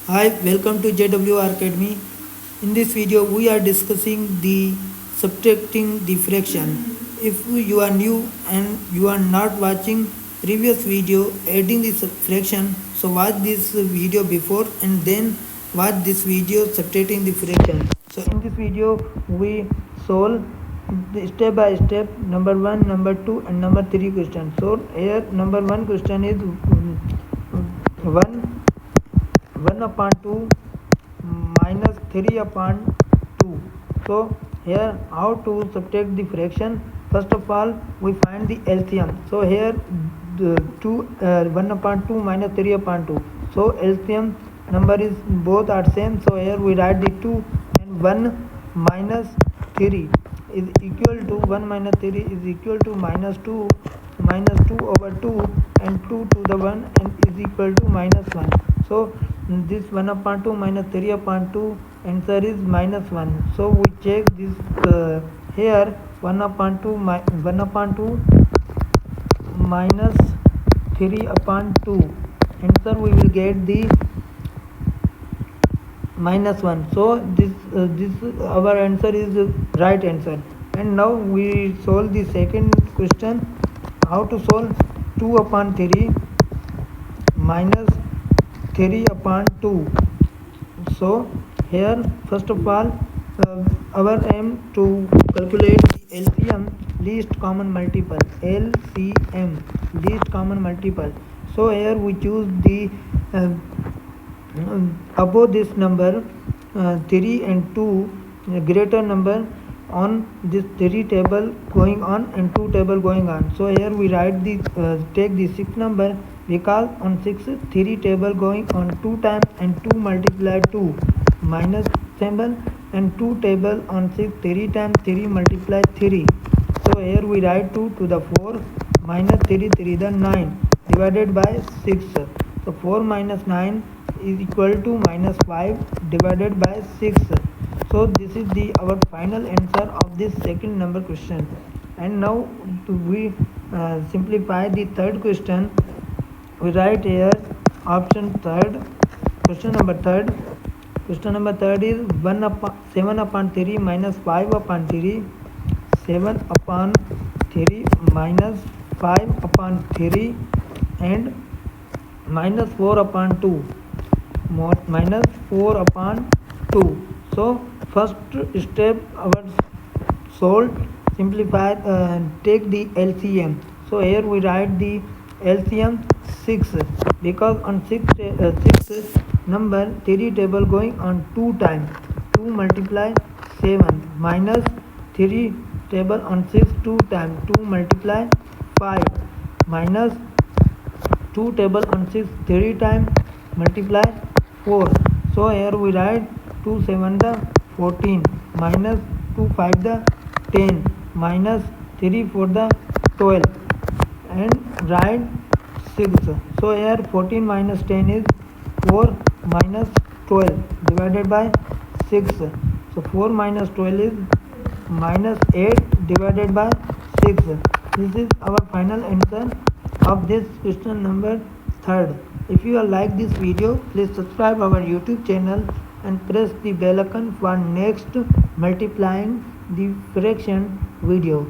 Hi, welcome to JWR Academy. In this video, we are discussing the subtracting the fraction. If you are new and you are not watching previous video adding the fraction, so watch this video before and then watch this video subtracting the fraction. So in this video, we solve the step by step number 1, number 2 and number 3 question. So here number 1 question is 1 upon 2 minus 3 upon 2. So here how to subtract the fraction? First of all, we find the LCM. So here the 1 upon 2 minus 3 upon 2. So LCM number is both are same. So here we write the 2 and 1 minus 3 is equal to 1 minus 3 is equal to minus 2 over 2 and 2 to the 1 and is equal to minus 1. So this 1 upon 2 minus 3 upon 2 answer is minus 1. So we check this here 1 upon 2 minus 3 upon 2 answer we will get the minus 1. So this our answer is the right answer. And now we solve the second question. How to solve 2 upon 3 minus 3 upon 2. So here first of all our aim to calculate the LCM, least common multiple, LCM, least common multiple. So here we choose the above this number 3 and 2 greater number on this 3 table going on and 2 table going on. So here we write the take the 6 number because on 6 3 table going on 2 times and 2 multiply 2 minus 7 and 2 table on 6 3 times 3 multiply 3. So here we write 2 to the 4 minus 3 3 the 9 divided by 6. So 4 minus 9 is equal to minus 5 divided by 6. So this is the our final answer of this second number question. And now we simplify the third question. We write here option third, question number third. Question number third is 7 upon 3 minus 5 upon 3, 7 upon 3 minus 5 upon 3 and minus 4 upon 2, minus 4 upon 2. So first step our solve, simplify, take the LCM. So here we write the LCM 6 because on 6 number 3 table going on 2 times, 2 multiply 7 minus 3 table on 6 2 times, 2 multiply 5 minus 2 table on 6 3 times multiply 4. So here we write 2 7 the 14 minus 2 5 the 10 minus 3 4 the 12 and write 6. So here 14 minus 10 is 4 minus 12 divided by 6. So 4 minus 12 is minus 8 divided by 6. This is our final answer of this question number third. If you like this video, please subscribe our YouTube channel and press the bell icon for next multiplying the fraction video.